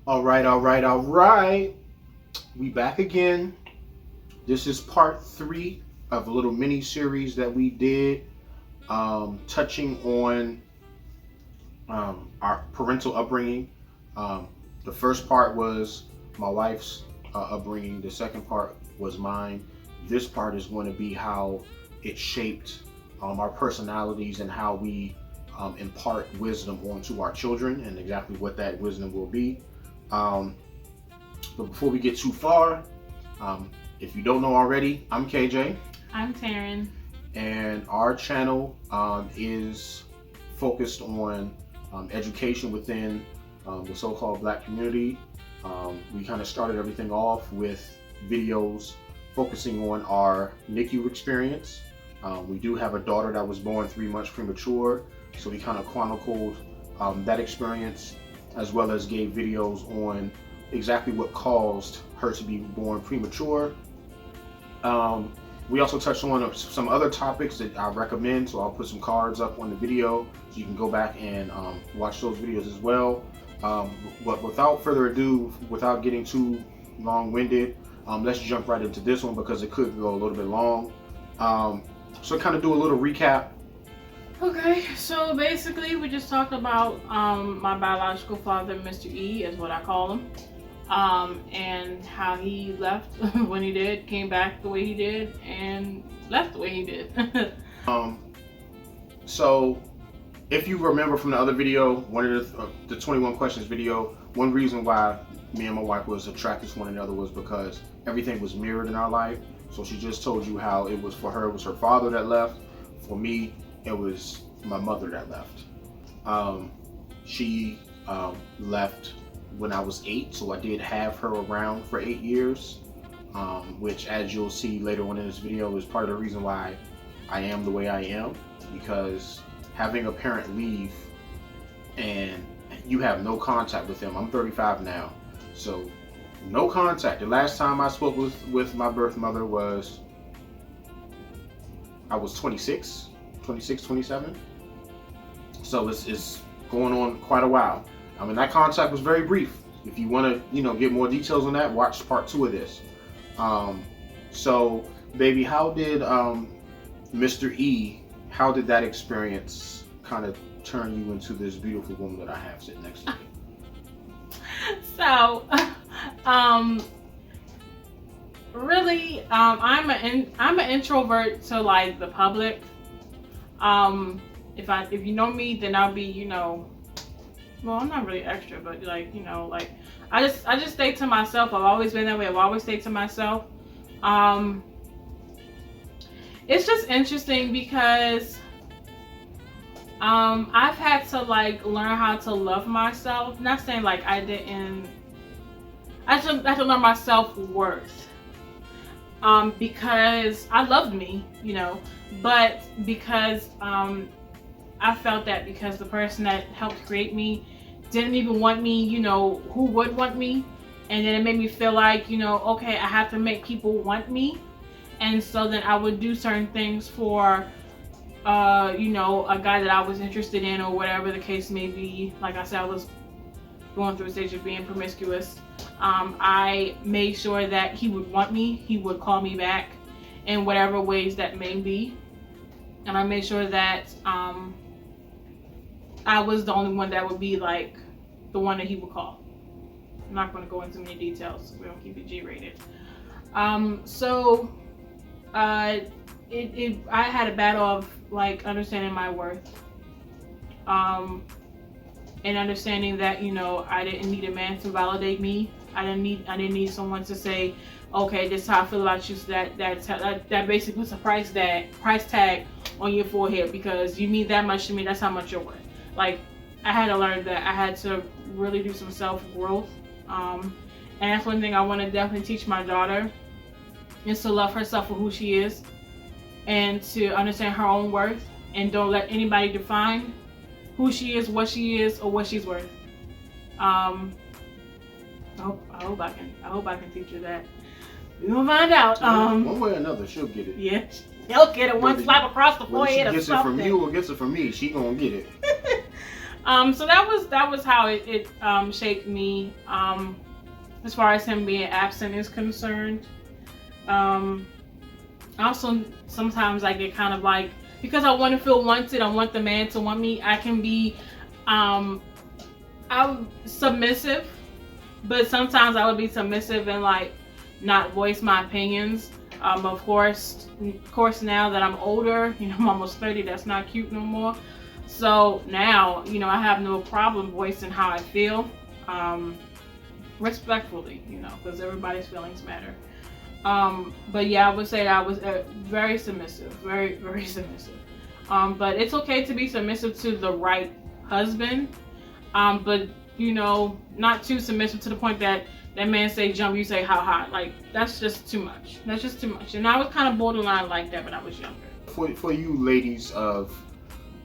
All right. We back again. This is part 3 of a little mini series that we did, touching on our parental upbringing. Um, the first part was my wife's upbringing. The second part was mine. This part is going to be how it shaped our personalities and how we impart wisdom onto our children and exactly what that wisdom will be. Um, but before we get too far, if you don't know already, I'm KJ. I'm Taryn. And our channel is focused on education within the so-called Black community. We kind of started everything off with videos focusing on our NICU experience. We do have a daughter that was born 3 months premature, so we kind of chronicled that experience, as well as gave videos on exactly what caused her to be born premature. We also touched on some other topics that I recommend, so I'll put some cards up on the video so you can go back and watch those videos as well. But without further ado, without getting too long-winded, let's jump right into this one because it could go a little bit long. So kind of do a little recap. Okay, so basically we just talked about my biological father, Mr. E, is what I call him, and how he left when he did, came back the way he did, and left the way he did. So if you remember from the other video, one of the 21 questions video, one reason why me and my wife was attracted to one another was because everything was mirrored in our life. So she just told you how it was for her, it was her father that left. For me, it was my mother that left. She left when I was 8, so I did have her around for 8 years, which, as you'll see later on in this video, is part of the reason why I am the way I am, because having a parent leave and you have no contact with them. I'm 35 now, so no contact. The last time I spoke with my birth mother was, I was 26, 27. So it's going on quite a while. I mean, that contact was very brief. If you want to, get more details on that, watch part 2 of this. So, baby, how did Mr. E, how did that experience kind of turn you into this beautiful woman that I have sitting next to me? So, really, I'm an introvert to like the public. If you know me, then I'll be, well, I'm not really extra, but like I just stay to myself. I've always been that way. I've always stayed to myself. It's just interesting because I've had to like learn how to love myself. Not saying like I had to learn my self-worth. Because I loved me, but because I felt that because the person that helped create me didn't even want me, who would want me? And then it made me feel like, okay, I have to make people want me. And so then I would do certain things for, a guy that I was interested in or whatever the case may be. Like I said, I was going through a stage of being promiscuous. I made sure that he would want me. He would call me back in whatever ways that may be. And I made sure that I was the only one that would be like the one that he would call. I'm not going to go into many details. We don't keep it G-rated. I had a battle of like understanding my worth. And understanding that, I didn't need a man to validate me. I didn't need someone to say, okay, this is how I feel about you. So that basically puts a price tag on your forehead because you mean that much to me. That's how much you're worth. Like, I had to learn that. I had to really do some self-growth. And that's one thing I want to definitely teach my daughter is to love herself for who she is and to understand her own worth and don't let anybody define who she is, or what she's worth. I hope I can teach her that. We're gonna find out. One way or another, she'll get it. Yeah, she'll get it. One slap across the forehead or something. Whether she gets it from you or gets it from me, she gonna get it. So that was how it shaped me. As far as him being absent is concerned. Also, sometimes I get kind of like, because I want to feel wanted, I want the man to want me. I can be, I'm submissive, but sometimes I would be submissive and like not voice my opinions. Of course, now that I'm older, I'm almost 30. That's not cute no more. So now, I have no problem voicing how I feel, respectfully, because everybody's feelings matter. But yeah, I would say I was very submissive, very, very submissive. But it's okay to be submissive to the right husband. But not too submissive to the point that man say jump, you say how high. Like, that's just too much. That's just too much. And I was kind of borderline like that when I was younger. For you ladies of,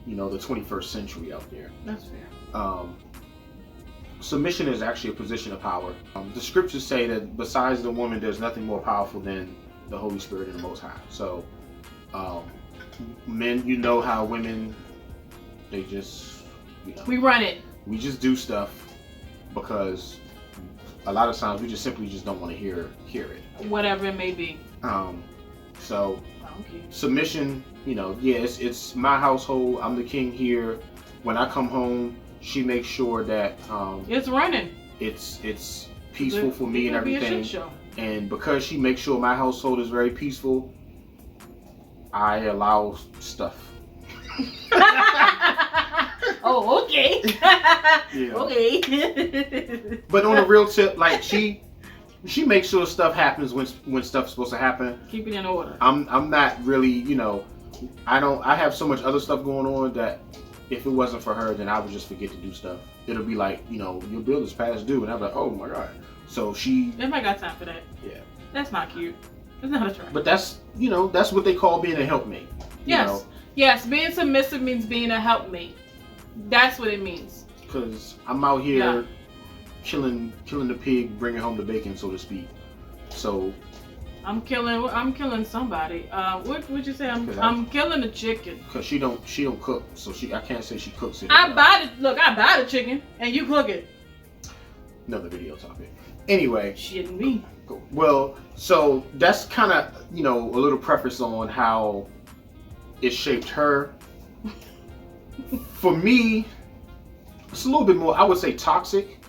the 21st century out there. That's fair. Submission is actually a position of power. The scriptures say that besides the woman, there's nothing more powerful than the Holy Spirit and the Most High. So, men, how women, they just, we run it. We just do stuff because a lot of times we just simply just don't want to hear it. Whatever it may be. So, okay. Submission, it's my household. I'm the king here. When I come home, she makes sure that it's running. It's peaceful for me and everything. Be a shit show. And because she makes sure my household is very peaceful, I allow stuff. Oh, okay. Yeah. Okay. But on a real tip, like she makes sure stuff happens when stuff's supposed to happen. Keep it in order. I'm not really, I have so much other stuff going on that if it wasn't for her, then I would just forget to do stuff. It'll be like, your bill is past due, and I'm like, oh my god. So everybody got time for that. Yeah. That's not cute. It's not attractive. But that's what they call being a helpmate. Yes. Yes, being submissive means being a helpmate. That's what it means. Because I'm out here killing the pig, bringing home the bacon, so to speak. So I'm killing somebody. What would you say? I'm killing the chicken. Because she don't cook, so I can't say she cooks it. I buy the chicken and you cook it. Another video topic. Anyway. Shitting me. Well, so that's kind of a little preface on how it shaped her. For me, it's a little bit more, I would say, toxic.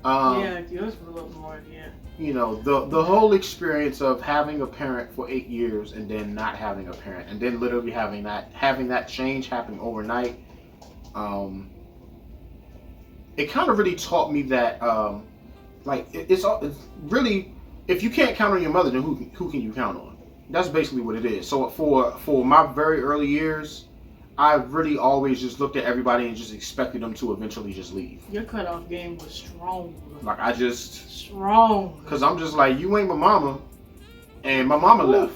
Yeah, yours was a little more, yeah. The whole experience of having a parent for 8 years and then not having a parent, and then literally having that change happen overnight. It kind of really taught me that, it's really, if you can't count on your mother, then who can you count on? That's basically what it is. So for my very early years, I really always just looked at everybody and just expected them to eventually just leave. Your cutoff game was strong. Like I just strong. Cause I'm just like, you ain't my mama, and my mama left.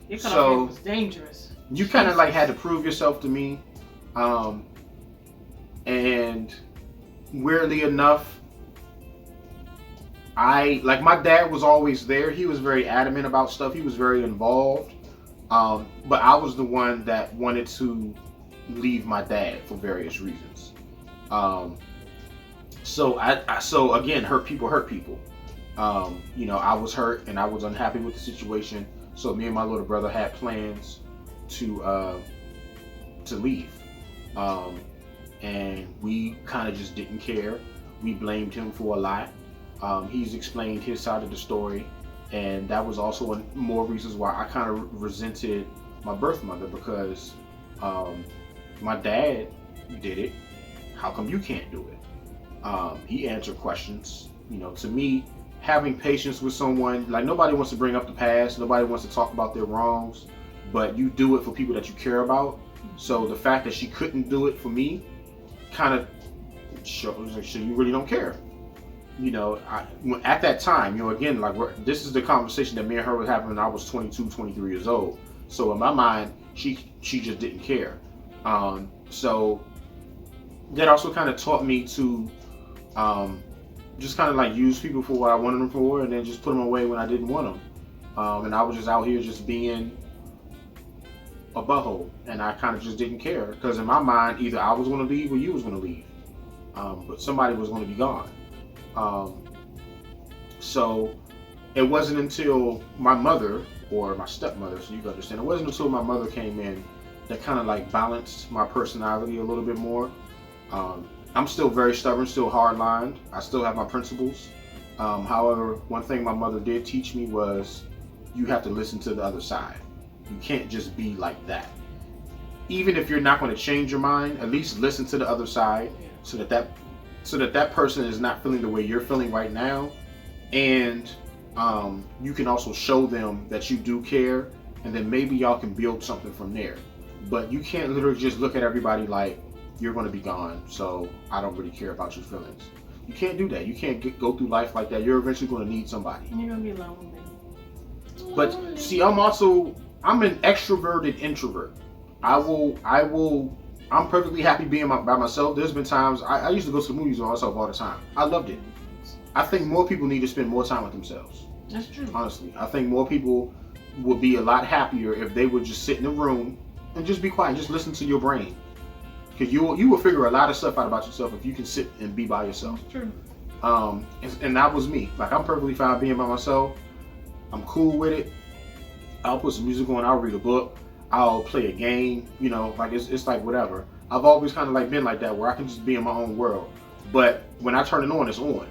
Your cutoff game was dangerous. You kind of like had to prove yourself to me, and weirdly enough, my dad was always there. He was very adamant about stuff. He was very involved, but I was the one that wanted to leave my dad for various reasons. So again, hurt people. I was hurt and I was unhappy with the situation. So me and my little brother had plans to leave, and we kind of just didn't care. We blamed him for a lot. He's explained his side of the story, and that was also one more reasons why I kind of resented my birth mother, because my dad did it. How come you can't do it? He answered questions. To me, having patience with someone, like, nobody wants to bring up the past, nobody wants to talk about their wrongs, but you do it for people that you care about. So the fact that she couldn't do it for me kind of shows like, you really don't care. At that time, again, this is the conversation that me and her were having when I was 22, 23 years old. So in my mind, she just didn't care. So that also kind of taught me to just kind of use people for what I wanted them for, and then just put them away when I didn't want them. And I was just out here just being a butthole, and I kind of just didn't care, because in my mind, either I was going to leave or you was going to leave. but somebody was going to be gone. So it wasn't until my mother, or my stepmother, so you can understand, it wasn't until my mother came in that kind of like balanced my personality a little bit more. I'm still very stubborn, still hard-lined. I still have my principles. However, one thing my mother did teach me was you have to listen to the other side. You can't just be like that. Even if you're not going to change your mind, at least listen to the other side, so that person is not feeling the way you're feeling right now, and you can also show them that you do care, and then maybe y'all can build something from there. But you can't literally just look at everybody like you're going to be gone, so I don't really care about your feelings. You can't do that. You can't go through life like that. You're eventually going to need somebody. You're going to be alone. But see, I'm an extroverted introvert. I'm perfectly happy being by myself. There's been times I used to go to the movies by myself all the time. I loved it. I think more people need to spend more time with themselves. That's true. Honestly, I think more people would be a lot happier if they would just sit in a room and just be quiet, just listen to your brain. Because you will figure a lot of stuff out about yourself if you can sit and be by yourself. That's true. And that was me. Like, I'm perfectly fine being by myself. I'm cool with it. I'll put some music on. I'll read a book. I'll play a game. You know, like it's like whatever. I've always kind of like been like that, where I can just be in my own world. But when I turn it on, it's on.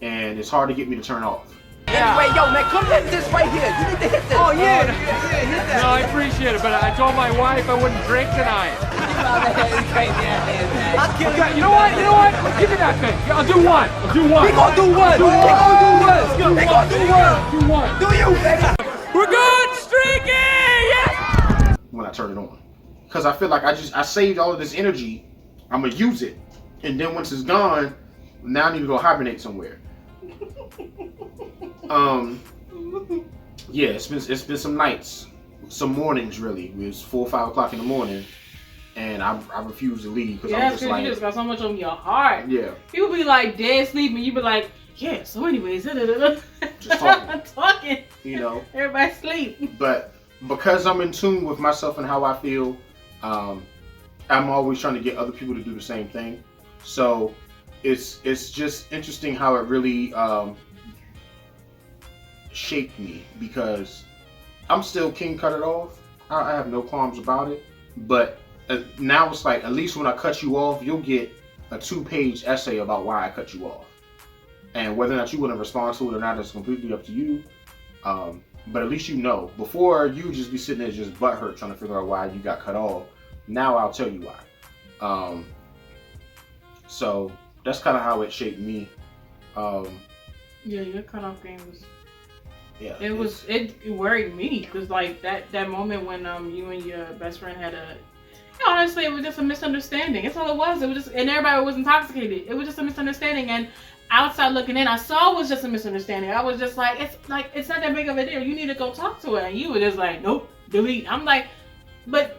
And it's hard to get me to turn off. Yeah. Anyway, yo, man, come hit this right here. You need to hit this. Oh, yeah. Hit that. No, I appreciate it, but I told my wife I wouldn't drink tonight. Okay, you know what? Give me that thing. I'll do one. We gonna do one. We gonna do one. Do you, baby? We're good, streaky! Yeah! When I turn it on. Because I feel like I saved all of this energy. I'm going to use it. And then once it's gone, now I need to go hibernate somewhere. Yeah, it's been some nights, some mornings really. It was 4 or 5 o'clock in the morning, and I refuse to leave because I'm just like, you just got so much on your heart. Yeah. People be like dead sleep, and you be like, yeah. So anyways, just talking. talking. You know. Everybody sleep. But because I'm in tune with myself and how I feel, I'm always trying to get other people to do the same thing. So it's just interesting how it really shaped me, because I'm still king cut it off. I have no qualms about it, but now it's like, at least when I cut you off, you'll get a 2-page essay about why I cut you off, and whether or not you want to respond to it or not is completely up to you. But at least you know. Before, you just be sitting there just butthurt trying to figure out why you got cut off. Now I'll tell you why. So that's kind of how it shaped me. Yeah, your cutoff game was. Yeah, it worried me, because like that moment when you and your best friend had honestly, it was just a misunderstanding. That's all it was. It was just, and everybody was intoxicated. It was just a misunderstanding, and outside looking in, I saw it was just a misunderstanding. I was just like, it's not that big of a deal. You need to go talk to her, and you were just like, nope, delete. I'm like, but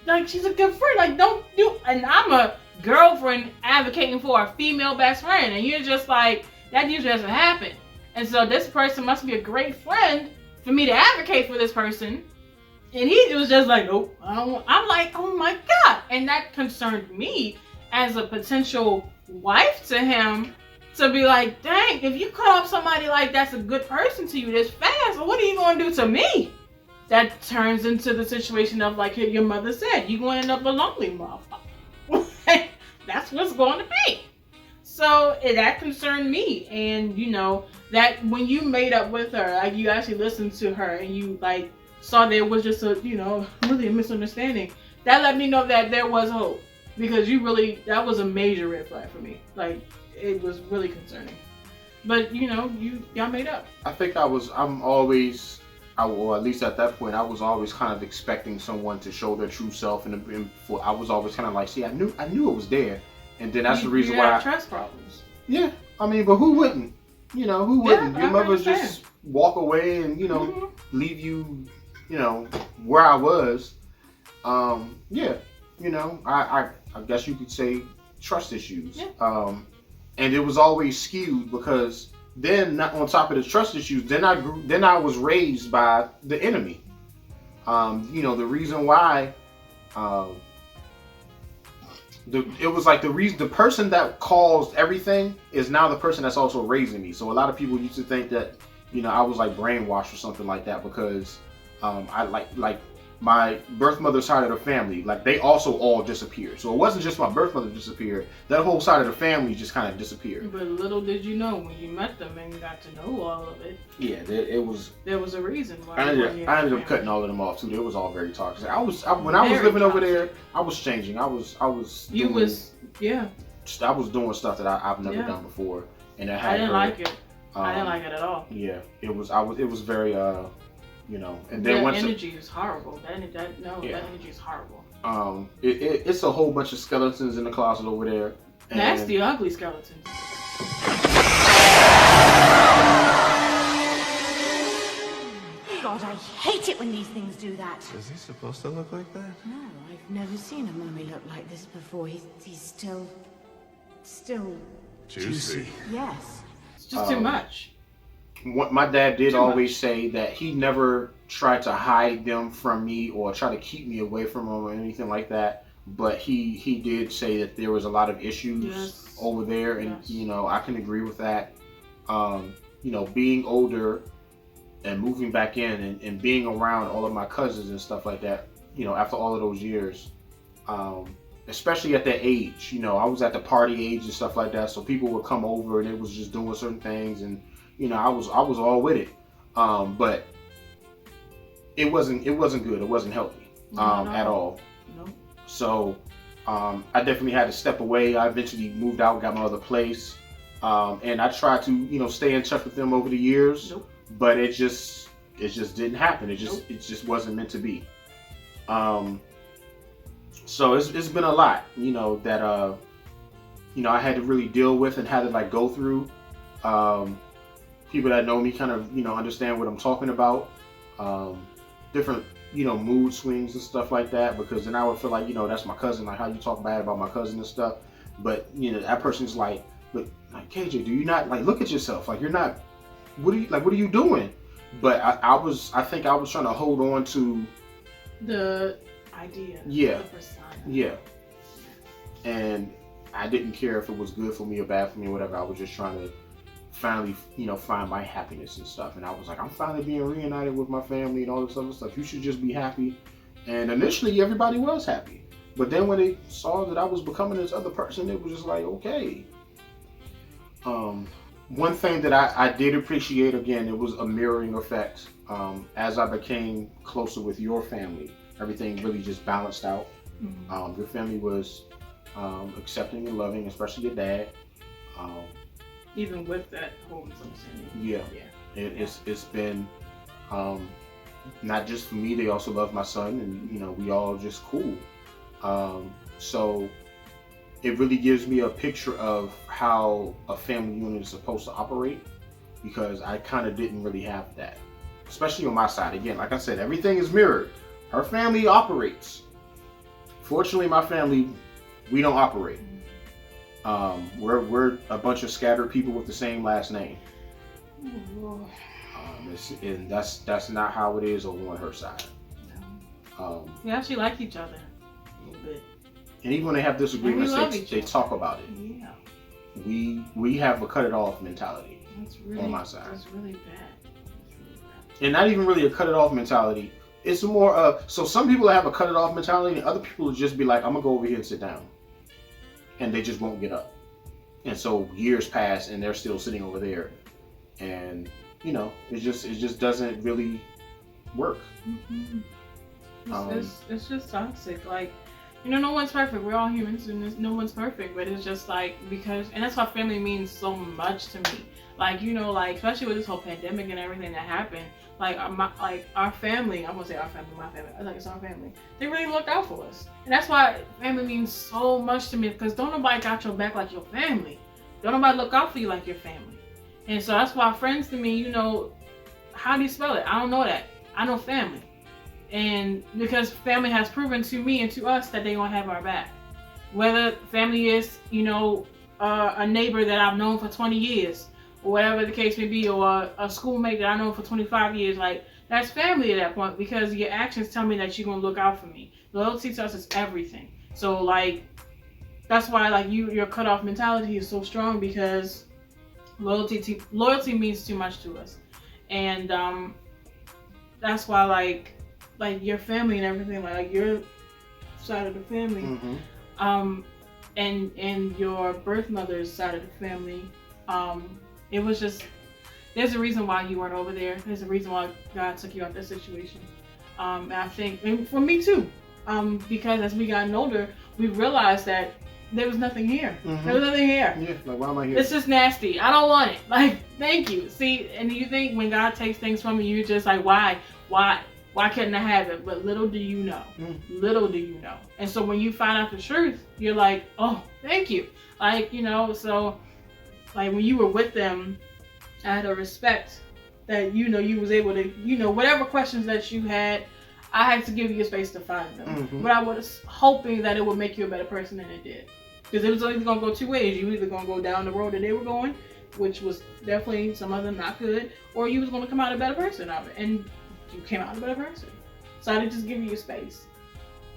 like, she's a good friend. Like, don't do. And I'm a girlfriend advocating for a female best friend, and you're just like, that usually doesn't happen. And so this person must be a great friend for me to advocate for this person. And he was just like, nope, I don't want. I'm like, oh my God. And that concerned me as a potential wife to him, to be like, dang, if you cut off somebody like that's a good person to you this fast, well, what are you going to do to me? That turns into the situation of, like your mother said, you're going to end up a lonely motherfucker. That's what's going to be. So that concerned me. And you know, that when you made up with her, like you actually listened to her and you like saw there was just a, you know, really a misunderstanding, that let me know that there was hope. Because that was a major red flag for me. Like, it was really concerning. But you know, y'all made up. I think or at least at that point, I was always kind of expecting someone to show their true self, and I was always kind of like, see, I knew it was there, and then that's the reason why. Trust problems. Yeah, I mean, but who wouldn't? You know, who wouldn't? Yeah, Your mother just walk away and, you know, leave you, you know, where I was. Yeah, you know, I guess you could say trust issues. Yeah. And it was always skewed, because then on top of the trust issues, then I was raised by the enemy. You know, the reason why it was like the person that caused everything is now the person that's also raising me. So a lot of people used to think that, you know, I was like brainwashed or something like that because I like my birth mother's side of the family, like they also all disappeared. So it wasn't just my birth mother disappeared; that whole side of the family just kind of disappeared. But little did you know when you met them and got to know all of it. Yeah, it was. There was a reason why. I ended up cutting all of them off too. They was all very toxic. When I was living over there, I was changing. I was. I was doing stuff that I've never done before, and I didn't like it. I didn't like it at all. Yeah, it was very you know, and then that energy is horrible. That energy is horrible. It's a whole bunch of skeletons in the closet over there. And nasty, ugly skeletons. God, I hate it when these things do that. Is he supposed to look like that? No, I've never seen a mummy look like this before. He's still Juicy. yes. It's just too much. What my dad did always say that he never tried to hide them from me or try to keep me away from them or anything like that. But he did say that there was a lot of issues over there, and you know, I can agree with that. You know, being older and moving back in and being around all of my cousins and stuff like that, you know, after all of those years, especially at that age, you know, I was at the party age and stuff like that, so people would come over and it was just doing certain things, and you know, I was all with it, but it wasn't good. It wasn't healthy at all. No. So I definitely had to step away. I eventually moved out, got my other place, and I tried to, you know, stay in touch with them over the years, but it just didn't happen. It just wasn't meant to be. So it's been a lot, you know, that you know, I had to really deal with and had to like go through. People that know me kind of, you know, understand what I'm talking about. Different, you know, mood swings and stuff like that, because then I would feel like, you know, that's my cousin, like how you talk bad about my cousin and stuff. But, you know, that person's like, look, like, KJ, do you not, like, look at yourself? Like, you're not, what are you doing? But I think I was trying to hold on to the idea. Yeah. The persona. Yeah. And I didn't care if it was good for me or bad for me or whatever. I was just trying to finally, you know, find my happiness and stuff. And I was like, I'm finally being reunited with my family and all this other stuff. You should just be happy. And initially, everybody was happy. But then when they saw that I was becoming this other person, it was just like, okay. One thing that I did appreciate, again, it was a mirroring effect. As I became closer with your family, everything really just balanced out. Mm-hmm. Your family was accepting and loving, especially your dad. Even with that whole misunderstanding. Yeah. It's been not just for me. They also love my son, and you know, we all just cool. So it really gives me a picture of how a family unit is supposed to operate, because I kind of didn't really have that, especially on my side. Again, like I said, everything is mirrored. Her family operates. Fortunately, my family, we don't operate. We're a bunch of scattered people with the same last name. And that's not how it is over on her side. We actually like each other a little bit. And even when they have disagreements, they talk about it. Yeah. We have a cut it off mentality on my side. That's really bad. And not even really a cut it off mentality. It's more so some people have a cut it off mentality, and other people will just be like, I'm gonna go over here and sit down. And they just won't get up. And so years pass and they're still sitting over there. And you know, it just doesn't really work. Mm-hmm. It's just toxic. Like, you know, no one's perfect. We're all humans, and no one's perfect. But it's just like, because, and that's why family means so much to me. Like, you know, like especially with this whole pandemic and everything that happened. Like our family, I'm gonna say our family, my family. I think it's our family. They really looked out for us, and that's why family means so much to me. Because don't nobody got your back like your family. Don't nobody look out for you like your family. And so that's why friends to me, you know, how do you spell it? I don't know that. I know family. And because family has proven to me and to us that they gonna have our back. Whether family is, you know, a neighbor that I've known for 20 years, or whatever the case may be, or a schoolmate that I know for 25 years, like, that's family at that point, because your actions tell me that you're gonna look out for me. Loyalty to us is everything. So, like, that's why like your cutoff mentality is so strong, because loyalty means too much to us, and that's why like your family and everything, like your side of the family, and your birth mother's side of the family, it was just, there's a reason why you weren't over there. There's a reason why God took you out of that situation. And I think, and for me too, because as we gotten older, we realized that there was nothing here. There was nothing here. Yeah, like why am I here? It's just nasty. I don't want it. Like, thank you. See, and you think when God takes things from you, you're just like, why couldn't I have it? But little do you know. Little do you know. And so when you find out the truth, you're like, oh, thank you. Like, you know, so like when you were with them, I had a respect that, you know, you was able to, you know, whatever questions that you had, I had to give you a space to find them. But I was hoping that it would make you a better person than it did. Because it was either going to go two ways. You either going to go down the road that they were going, which was definitely some of them not good, or you was going to come out a better person of it. And you came out a better person. So I had to just give you a space.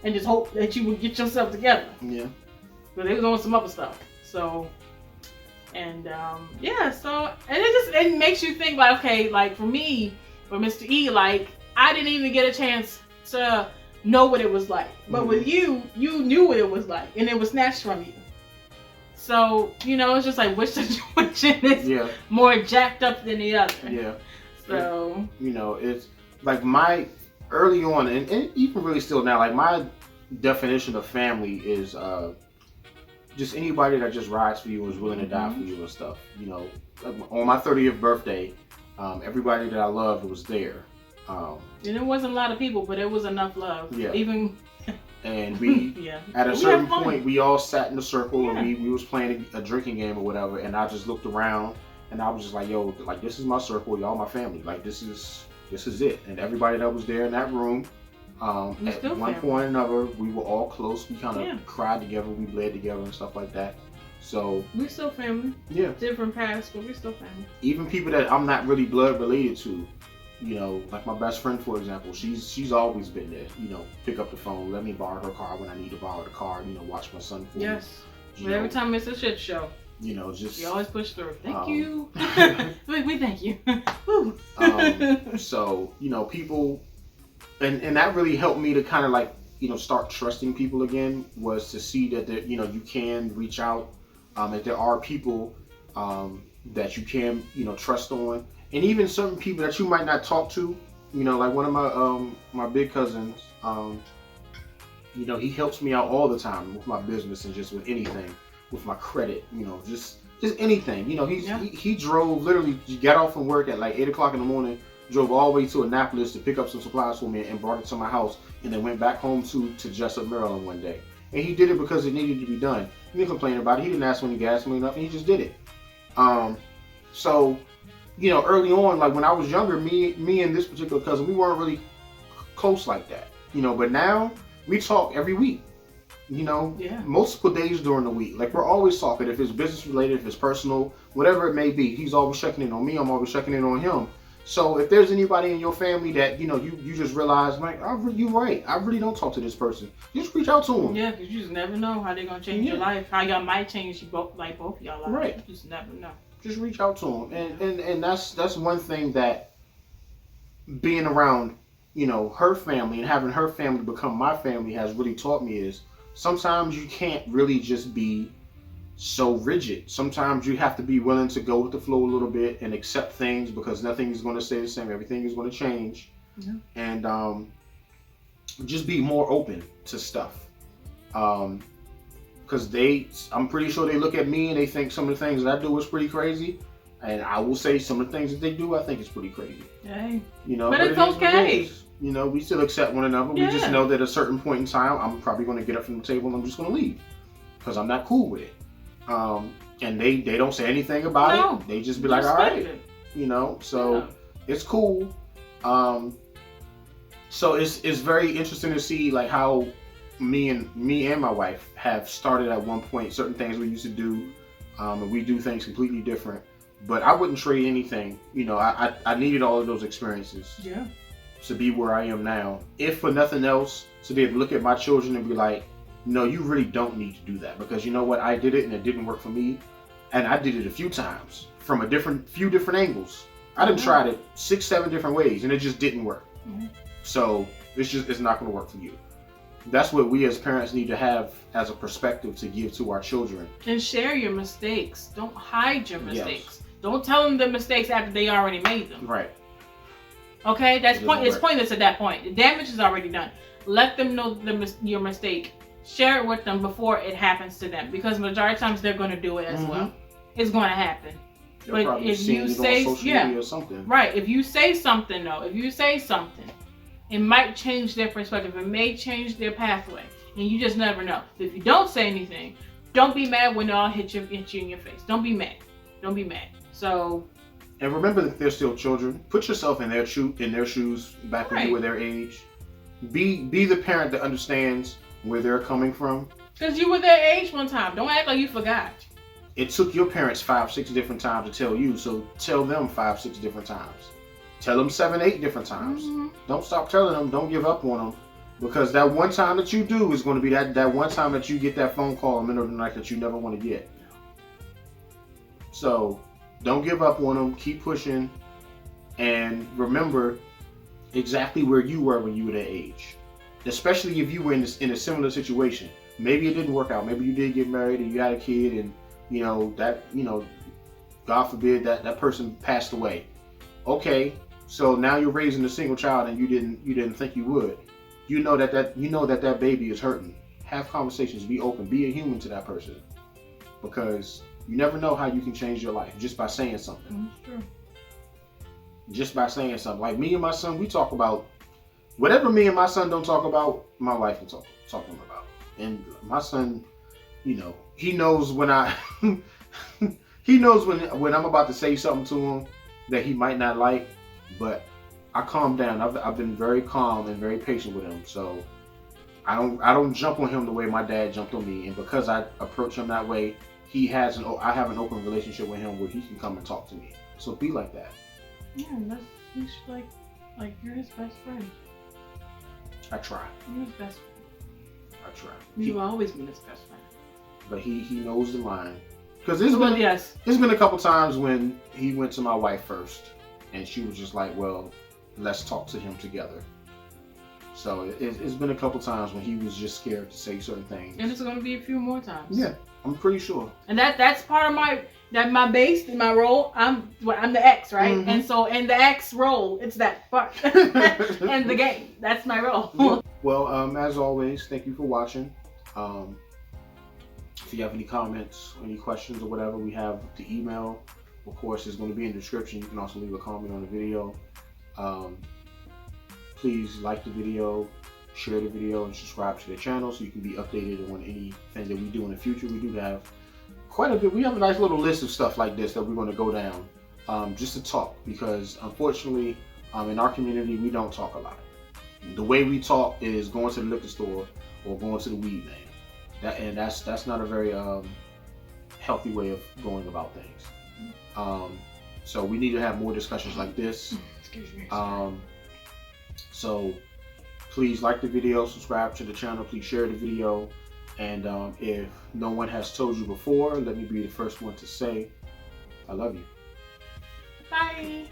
And just hope that you would get yourself together. Yeah. But they was on some other stuff. So, and yeah, so, and it makes you think like, okay, like for me, for Mr. E, like, I didn't even get a chance to know what it was like. But with you, you knew what it was like, and it was snatched from you. So, you know, it's just like which situation is more jacked up than the other. Yeah. So, you know, it's like my early on, and even really still now, like my definition of family is just anybody that just rides for you and is willing to die for you and stuff. You know, on my 30th birthday, everybody that I loved was there. And it wasn't a lot of people, but it was enough love. Yeah. Even. And we, at a certain point, we all sat in a circle and we was playing a drinking game or whatever. And I just looked around and I was just like, yo, like this is my circle, y'all my family. Like this is it. And everybody that was there in that room, at one point or another, we were all close. We kind of cried together, we bled together and stuff like that. So we still family. Yeah. Different paths, but we still family. Even people that I'm not really blood related to, you know, like my best friend, for example, she's always been there. You know, pick up the phone, let me borrow her car when I need to borrow the car. You know, watch my son for me. Yes. But every time it's a shit show. You know, just you always push through. Thank you. we thank you. So you know, people, and that really helped me to kind of like, you know, start trusting people again. Was to see that you know, you can reach out, that there are people that you can, you know, trust on. And even certain people that you might not talk to, you know, like one of my my big cousins, you know, he helps me out all the time with my business and just with anything, with my credit, you know, just anything. You know, he drove, literally got off from work at like 8 o'clock in the morning, drove all the way to Annapolis to pick up some supplies for me and brought it to my house, and then went back home to Jessup, Maryland one day. And he did it because it needed to be done. He didn't complain about it. He didn't ask for any gas money, nothing. He just did it. So, you know, early on, like when I was younger, me and this particular cousin, we weren't really close like that, you know, but now we talk every week, you know, multiple days during the week. Like we're always talking, if it's business related, if it's personal, whatever it may be. He's always checking in on me, I'm always checking in on him. So if there's anybody in your family that, you know, you just realize, like, you're right, I really don't talk to this person, just reach out to them. Yeah, because you just never know how they're going to change your life, how y'all might change you both, like both y'all lives. Right. You just never know. Just reach out to them, and that's one thing that being around, you know, her family and having her family become my family has really taught me is sometimes you can't really just be so rigid. Sometimes you have to be willing to go with the flow a little bit and accept things, because nothing is going to stay the same. Everything is going to change, and just be more open to stuff. Because I'm pretty sure they look at me and they think some of the things that I do is pretty crazy, and I will say some of the things that they do I think is pretty crazy. Hey, you know, but it's okay. You know, we still accept one another. We just know that at a certain point in time, I'm probably going to get up from the table and I'm just going to leave because I'm not cool with it. And they don't say anything about it. They just be like, all right, you know. So it's cool. So it's very interesting to see like how me and my wife have started at one point certain things we used to do, and we do things completely different. But I wouldn't trade anything. You know, I needed all of those experiences to be where I am now. If for nothing else, to be able to look at my children and be like, no, you really don't need to do that, because you know what, I did it and it didn't work for me, and I did it a few times from a few different angles. I done tried it 6-7 different ways and it just didn't work. So it's not going to work for you. That's what we as parents need to have as a perspective to give to our children. And share your mistakes. Don't hide your mistakes. Yes. Don't tell them the mistakes after they already made them. Right. Okay, it's pointless at that point. The damage is already done. Let them know your mistake. Share it with them before it happens to them, because majority of times they're going to do it as well. It's going to happen. They're but if you say, on social media or something. Right, if you say something though, it might change their perspective. It may change their pathway, and you just never know. If you don't say anything, don't be mad when they all hit you in your face. Don't be mad. Don't be mad. So. And remember that they're still children. Put yourself in their shoes back when you were their age. Be the parent that understands where they're coming from. Because you were their age one time. Don't act like you forgot. It took your parents 5-6 different times to tell you, so tell them 5-6 different times. Tell them 7-8 different times. Don't stop telling them. Don't give up on them, because that one time that you do is going to be that one time that you get that phone call in the middle of the night that you never want to get. So don't give up on them. Keep pushing, and remember exactly where you were when you were that age. Especially if you were in a similar situation. Maybe it didn't work out. Maybe you did get married and you had a kid, and God forbid that person passed away. Okay, so now you're raising a single child and you didn't think you would. You know that baby is hurting. Have conversations. Be open. Be a human to that person, because you never know how you can change your life just by saying something. That's true. Just by saying something. Like me and my son, we talk about whatever me and my son don't talk about, my wife can talk to him about. And my son, he knows when he knows when I'm about to say something to him that he might not like, but I calm down. I've been very calm and very patient with him, so I don't jump on him the way my dad jumped on me. And because I approach him that way, I have an open relationship with him where he can come and talk to me. So be like that. Yeah, he's like you're his best friend. I try. You're his best friend. I try. You've always been his best friend. But he knows the line. Because there's been a couple times when he went to my wife first, and she was just like, well, let's talk to him together. So it's been a couple times when he was just scared to say certain things. And it's going to be a few more times. Yeah, I'm pretty sure. And that's part of my base in my role. I'm the X, right? Mm-hmm. And so in the X role, it's that part. And the game, that's my role. Well, as always, thank you for watching. If you have any comments, any questions or whatever, we have the email. Of course, it's going to be in the description. You can also leave a comment on the video. Please like the video, share the video, and subscribe to the channel so you can be updated on anything that we do in the future. We do have quite a bit. We have a nice little list of stuff like this that we're going to go down just to talk, because unfortunately in our community we don't talk a lot. The way we talk is going to the liquor store or going to the weed man. That's not a very healthy way of going about things. So we need to have more discussions like this. Excuse me. So please like the video, subscribe to the channel, please share the video, and if no one has told you before, let me be the first one to say I love you. Bye.